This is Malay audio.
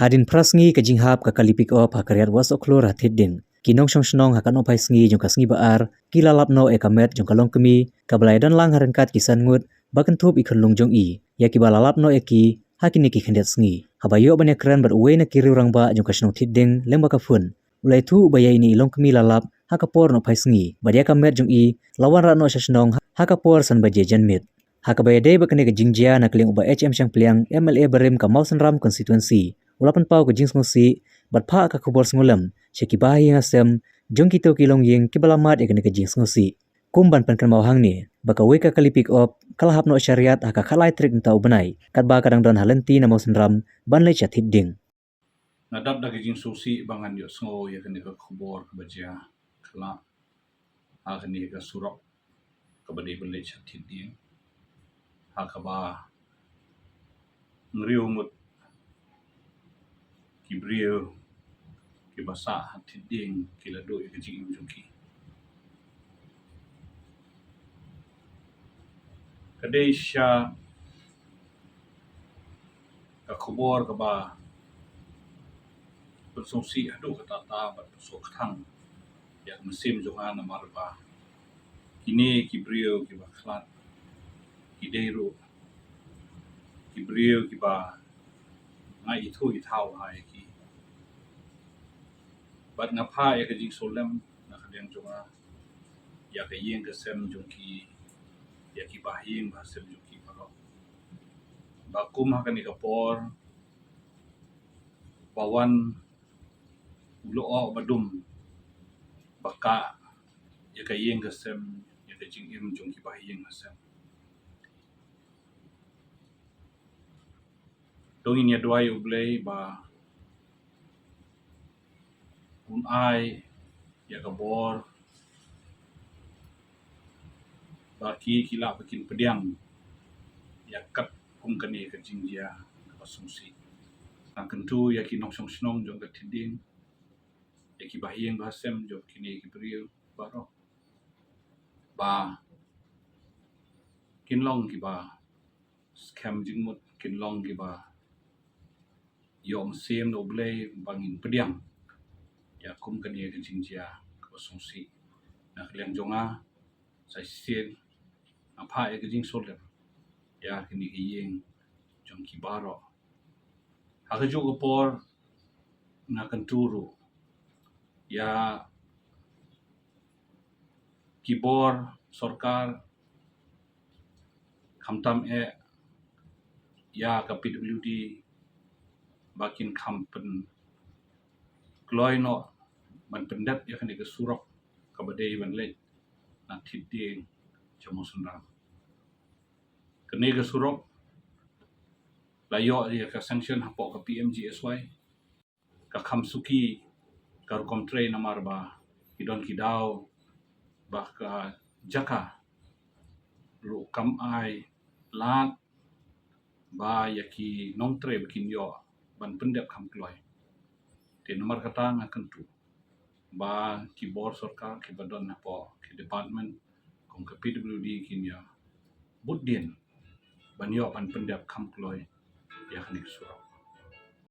Hadin prasngi kajinghap kakalipik op hakariat was oklor hathit ding. Kinong shong shnong hakan opai sngi jong kasngi baar, kilalap no ekamet jong kalong kemi, kabalai dan lang harengkat kisan ngut, bakan thup ikon lung jong i, ya kibalalap no eki, hakini ki khendet sngi. Habayo banyak keren beruwe na kiri orang ba jong kasnong thit ding, leng bakafun. Ulai tu ubaya ini ilong kemi lalap, hakapor no pai sngi, badia kamet jong i, lawan rat no shashnong hakapor san baje janmit. Hakabaya day bakane ke jingjia na keling uba HM Syang Pliang MLA Barim Kamal Sanram constituency. Ulapan pau ke jings ngosi, bat pa ka kubor sngulem, syaki bahi ngasem, jong kito kilong ying kibalamat ekane ke jings ngosi. Kumban pan kan mau hang ni, baka weka kalipik op, kalahap no syariat haka kalai trik ntau benai, kat ba kadang don halenti na mau sanram, ban lay chat hidding. Nadap da ke jing susi bangan yo sngo ya kene ke kubor ke bajia, kala kene ke surok ke badai belai chat hidding. Hakaba ngriu mut kibriu kibasa hidding kilado ya ke jing jungki. Kadai sya ke kubor ke ba bersungsi aduh kata bat sok thang ya musim jongan amar ba kini kibriu kibaklat kideiru kibriu kiba ngai itu itau hai ki bat ngapa ya ke jing solem na kadang jonga ya ke yeng ke sem jongki ya ki bahing ba sem jongki paro bakum hakan ni kapor bawan ulo o badum baka ya ke yeng ke sem ya ke jing im jongki bahing sem dongin ya doai ublei ba unai ya ke bor baki kila bikin pediang ya kat kum kani ke jingjia ke sungsi na kentu ya ki nong song snong jong ke tiding ya ki bahiyeng bahasem jong kini ki beriu baro ba kinlong ki ba scam jingmut kinlong ki ba yom sem no blei bangin pediang ya kum kani ke jingjia ke sungsi na kliang jonga sai sen apa ya ke jing solem ya kini ki yeng jong ki baro hakajo ko por na kenturu ya kibor sorkar kamtam ya ka PWD bakin kampen kloy no ban pendat ya kan ke surok ka badai ban le na tiding jamosunram kene ke surok layo ya ka sanction hapo ka PMGSY ka kamsuki ka komtre namar ba kidon kidau bah ka jaka lu kam ai lat ba yaki nongtre bikin yo ban pendep kam kloy te nomor kata ngakan tu ba kibor sorkar ki badon apo ki department kong ke PWD kin ya budin ban yo ban pendep kam kloy ya kan surok